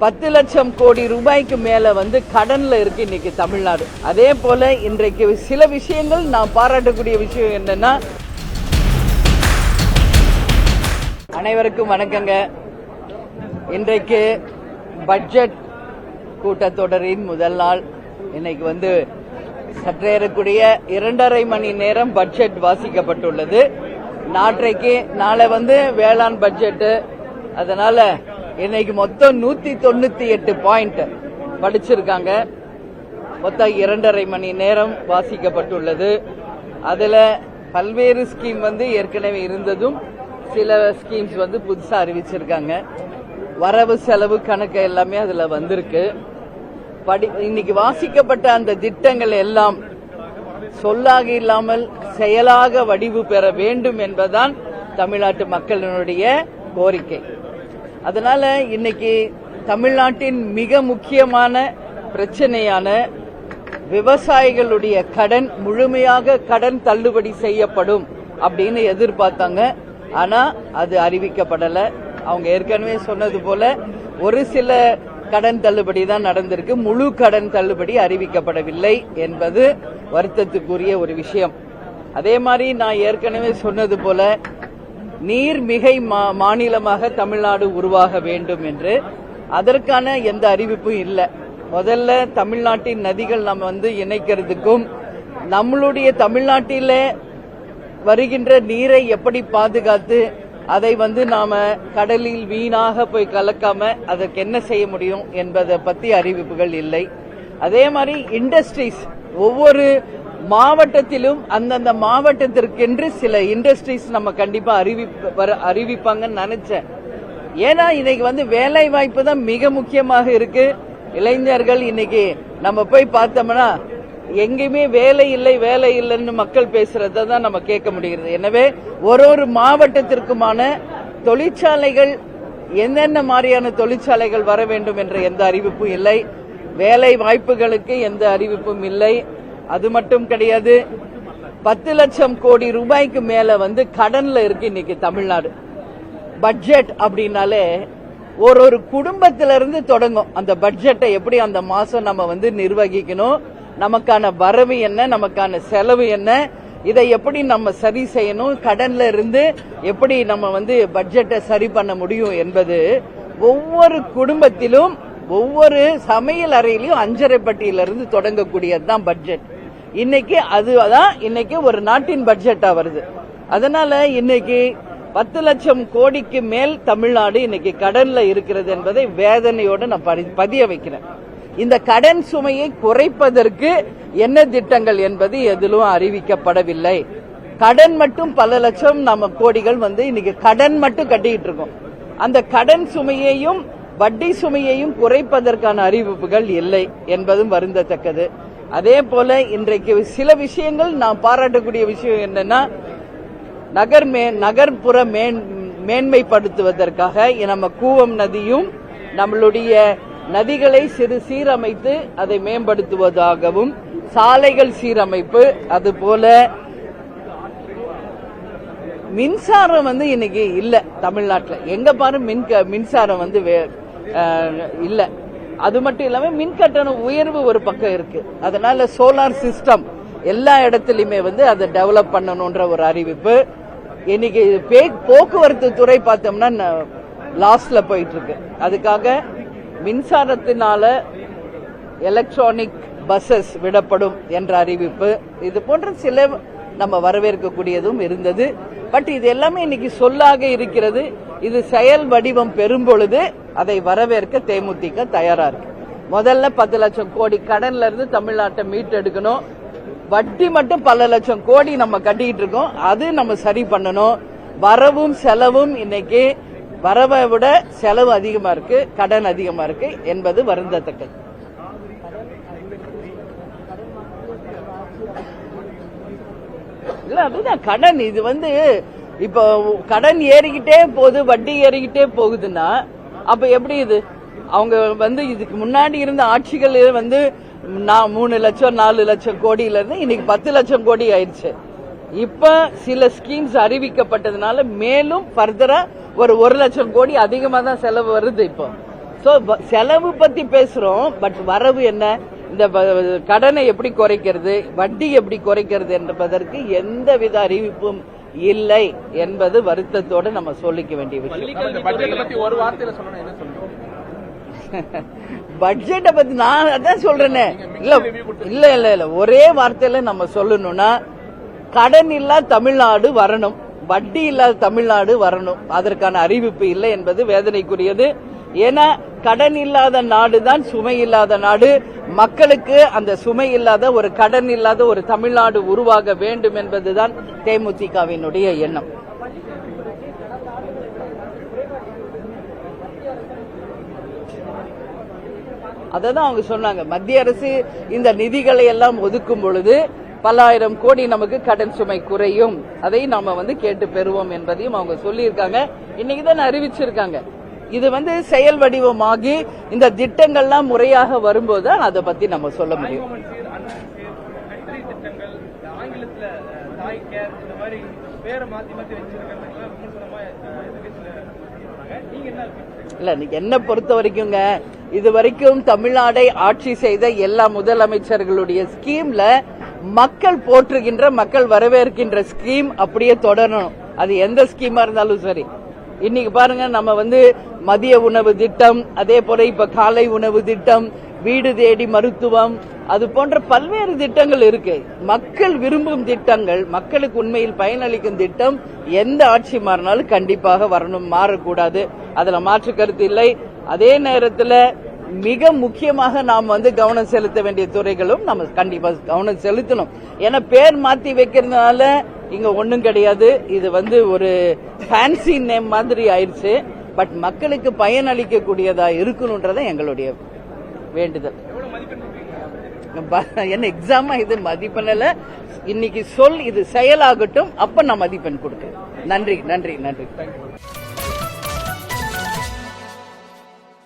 10 லட்சம் கோடி ரூபாய்க்கு மேல கடன்ல இருக்கு இன்னைக்கு தமிழ்நாடு. அதே போல இன்றைக்கு சில விஷயங்கள் நான் பாராட்டக்கூடிய விஷயம் என்னன்னா, அனைவருக்கும் வணக்கங்க. இன்றைக்கு பட்ஜெட் கூட்டத்தொடரின் முதல் நாள். இன்னைக்கு சற்றேறக்கூடிய 2.5 மணி நேரம் பட்ஜெட் வாசிக்கப்பட்டுள்ளது. நாளை வேளாண் பட்ஜெட். அதனால இன்னைக்கு மொத்தம் 198 பாயிண்ட் படிச்சிருக்காங்க. மொத்தம் 2.5 மணி நேரம் வாசிக்கப்பட்டுள்ளது. அதுல பல்வேறு ஸ்கீம் ஏற்கனவே இருந்ததும் சில ஸ்கீம்ஸ் புதுசா அறிவிச்சிருக்காங்க. வரவு செலவு கணக்கு எல்லாமே அதுல வந்திருக்கு. இன்னைக்கு வாசிக்கப்பட்ட அந்த திட்டங்கள் எல்லாம் சொல்லாக இல்லாமல் செயலாக வடிவு பெற வேண்டும் என்பதுதான் தமிழ்நாட்டு மக்களினுடைய கோரிக்கை. அதனால இன்னைக்கு தமிழ்நாட்டின் மிக முக்கியமான பிரச்சனையான விவசாயிகளுடைய கடன் முழுமையாக கடன் தள்ளுபடி செய்யப்படும் அப்படின்னு எதிர்பார்த்தாங்க. ஆனா அது அறிவிக்கப்படல. அவங்க ஏற்கனவே சொன்னது போல ஒரு சில கடன் தள்ளுபடி தான் நடந்திருக்கு. முழு கடன் தள்ளுபடி அறிவிக்கப்படவில்லை என்பது வருத்தத்துக்குரிய ஒரு விஷயம். அதே மாதிரி நான் ஏற்கனவே சொன்னது போல நீர்மிகை மாநிலமாக தமிழ்நாடு உருவாக வேண்டும் என்று அதற்கான எந்த அறிவிப்பும் இல்லை. முதல்ல தமிழ்நாட்டின் நதிகள் நம்ம இணைக்கிறதுக்கும் நம்மளுடைய தமிழ்நாட்டில வருகின்ற நீரை எப்படி பாதுகாத்து அதை நாம கடலில் வீணாக போய் கலக்காம அதற்கு என்ன செய்ய முடியும் என்பதை பத்தி அறிவிப்புகள் இல்லை. அதே மாதிரி இண்டஸ்ட்ரீஸ் ஒவ்வொரு மாவட்டத்திலும் அந்தந்த மாவட்டத்திற்கென்று சில இண்டஸ்ட்ரீஸ் நம்ம கண்டிப்பா அறிவிப்பாங்கன்னு நினைச்சேன். ஏன்னா இன்னைக்கு வேலை வாய்ப்பு தான் மிக முக்கியமாக இருக்கு. இளைஞர்கள் இன்னைக்கு நம்ம போய் பார்த்தோம்னா எங்கேயுமே வேலை இல்லைன்னு மக்கள் பேசுறத தான் நம்ம கேட்க முடிகிறது. எனவே ஒரு மாவட்டத்திற்குமான தொழிற்சாலைகள் என்னென்ன மாதிரியான தொழிற்சாலைகள் வர வேண்டும் என்ற எந்த அறிவிப்பும் இல்லை. வேலை வாய்ப்புகளுக்கு எந்த அறிவிப்பும் இல்லை. அது மட்டும் கிடையாது. 10 லட்சம் கோடி ரூபாய்க்கு மேல கடன்ல இருக்கு இன்னைக்கு தமிழ்நாடு. பட்ஜெட் அப்படின்னாலே ஒரு குடும்பத்திலிருந்து தொடங்கும். அந்த பட்ஜெட்டை எப்படி அந்த மாசம் நம்ம நிர்வகிக்கணும், நமக்கான வரவு என்ன, நமக்கான செலவு என்ன, இதை எப்படி நம்ம சரி செய்யணும், கடன்ல இருந்து எப்படி நம்ம பட்ஜெட்டை சரி பண்ண முடியும் என்பது ஒவ்வொரு குடும்பத்திலும் ஒவ்வொரு சமையல் அறையிலும் 5.5 பட்டியிலிருந்து தொடங்கக்கூடியதுதான் பட்ஜெட். இன்னைக்கு அதுதான் இன்னைக்கு ஒரு நாட்டின் பட்ஜெட்டா வருது. அதனால இன்னைக்கு 10 லட்சம் கோடிக்கு மேல் தமிழ்நாடு இன்னைக்கு கடன்ல இருக்கிறது என்பதை வேதனையோடு நான் பதிய வைக்கிறேன். இந்த கடன் சுமையை குறைப்பதற்கு என்ன திட்டங்கள் என்பது எதிலும் அறிவிக்கப்படவில்லை. கடன் மட்டும் பல லட்சம் நம்ம கோடிகள் இன்னைக்கு கடன் மட்டும் கட்டிட்டு இருக்கோம். அந்த கடன் சுமையையும் வட்டி சுமையையும் குறைப்பதற்கான அறிவிப்புகள் இல்லை என்பதும் வருந்தத்தக்கது. அதே போல இன்றைக்கு சில விஷயங்கள் நான் பாராட்டக்கூடிய விஷயம் என்னன்னா, நகர்ப்புற மேன்மைப்படுத்துவதற்காக நம்ம கூவம் நதியும் நம்மளுடைய நதிகளை சீரமைத்து அதை மேம்படுத்துவதாகவும், சாலைகள் சீரமைப்பு, அதுபோல மின்சாரம் இன்னைக்கு இல்ல தமிழ்நாட்டில். எங்க பாரு மின்சாரம் இல்ல. அது மட்டும் இல்லாம மின் கட்டண உயர்வு ஒரு பக்கம் இருக்கு. அதனால சோலார் சிஸ்டம் எல்லா இடத்திலுமே அதை டெவலப் பண்ணணும்ன்ற ஒரு அறிவிப்பு. இன்னைக்கு போக்குவரத்து துறை பார்த்தோம்னா லாஸ்ட்ல போயிட்டு இருக்கு. அதுக்காக மின்சாரத்தினால எலக்ட்ரானிக் பஸ்ஸஸ் விடப்படும் என்ற அறிவிப்பு. இது போன்ற சில நம்ம வரவேற்கக்கூடியதும் இருந்தது. பட் இது எல்லாமே இன்னைக்கு சொல்லாக இருக்கிறது. இது செயல் வடிவம் பெறும் பொழுது அதை வரவேற்க தேமுதிக தயாரா இருக்கு. முதல்ல 10 லட்சம் கோடி கடன்ல இருந்து தமிழ்நாட்டை மீட்டெடுக்கணும். வட்டி மட்டும் பல லட்சம் கோடி நம்ம கட்டிட்டு இருக்கோம். அது நம்ம சரி பண்ணணும். வரவும் செலவும் இன்னைக்கு வரவை விட செலவு அதிகமா இருக்கு, கடன் அதிகமா இருக்கு என்பது வருந்தத்தக்கது. இல்ல அதுதான் கடன். இது இப்போ கடன் ஏறிக்கிட்டே போகுது, வட்டி ஏறிக்கிட்டே போகுதுன்னா அப்ப எப்படி இது? அவங்க இதுக்கு முன்னாடி இருந்த ஆட்சிகள் 3 லட்சம் 4 லட்சம் கோடியில இருந்து இன்னைக்கு 10 லட்சம் கோடி ஆயிடுச்சு. இப்ப சில ஸ்கீம்ஸ் அறிவிக்கப்பட்டதுனால மேலும் ஃபர்தரா ஒரு 1 லட்சம் கோடி அதிகமா தான் செலவு வருது இப்போ. சோ செலவு பத்தி பேசுறோம், பட் வரவு என்ன? இந்த கடனை எப்படி குறைக்கிறது, வட்டி எப்படி குறைக்கிறது என்பதற்கு எந்தவித அறிவிப்பும் இல்லை என்பது வருத்தத்தோடு நம்ம சொல்லிக்க வேண்டிய விஷயம். பட்ஜெட்டை பத்தி நான் அதான் சொல்றேனே. இல்ல இல்ல இல்ல ஒரே வார்த்தையில நம்ம சொல்லணும்னா, கடன் இல்லா தமிழ்நாடு வரணும், வட்டி இல்லாத தமிழ்நாடு வரணும். அதற்கான அறிவிப்பு இல்லை என்பது வேதனைக்குரியது. ஏன்னா கடன் இல்லாத நாடு தான் சுமை இல்லாத நாடு. மக்களுக்கு அந்த சுமை இல்லாத ஒரு கடன் இல்லாத ஒரு தமிழ்நாடு உருவாக வேண்டும் என்பதுதான் தேமுதிகவினுடைய எண்ணம். அததான் அவங்க சொன்னாங்க, மத்திய அரசு இந்த நிதிகளை எல்லாம் ஒதுக்கும் பொழுது பல ஆயிரம் கோடி நமக்கு கடன் சுமை குறையும், அதை நாம கேட்டு பெறுவோம் என்பதையும் அவங்க சொல்லியிருக்காங்க. இன்னைக்குதான் அறிவிச்சிருக்காங்க. இது செயல் வடிவமாகி இந்த திட்டங்கள்லாம் முறையாக வரும்போது அதை பத்தி நம்ம சொல்ல முடியும். இல்ல என்ன பொறுத்த வரைக்குங்க, இது வரைக்கும் தமிழ்நாடை ஆட்சி செய்த எல்லா முதலமைச்சர்களுடைய ஸ்கீம்ல மக்கள் போற்றுகின்ற, மக்கள் வரவேற்கின்ற ஸ்கீம் அப்படியே தொடரணும். அது எந்த ஸ்கீமா இருந்தாலும் சரி. இன்னைக்கு பாருங்க, நம்ம மதிய உணவு திட்டம், அதே போல இப்ப காலை உணவு திட்டம், வீடு தேடி மருத்துவம், அது போன்ற பல்வேறு திட்டங்கள் இருக்கு. மக்கள் விரும்பும் திட்டங்கள், மக்களுக்கு உண்மையில் பயனளிக்கும் திட்டம் எந்த ஆட்சி மாறினாலும் கண்டிப்பாக வரணும், மாறக்கூடாது. அதுல மாற்று கருத்து இல்லை. அதே நேரத்தில் மிக முக்கியமாக நாம் கவனம் செலுத்த வேண்டிய துறைகளும் நம்ம கண்டிப்பா கவனம் செலுத்தணும். ஏன்னா பேர் மாத்தி வைக்கிறதுனால இங்க ஒண்ணும் கிடையாது. இது ஒரு ஃபேன்சி நேம் மாதிரி ஆயிடுச்சு. பட் மக்களுக்கு பயனளிக்க கூடியதா இருக்கணும்ன்றத எங்களுடைய வேண்டுதல். என்ன எக்ஸாமா இது மதிப்பெண்ல இன்னைக்கு சொல், இது செயலாகட்டும், அப்ப நான் மதிப்பெண் கொடுக்கிறேன். நன்றி நன்றி நன்றி.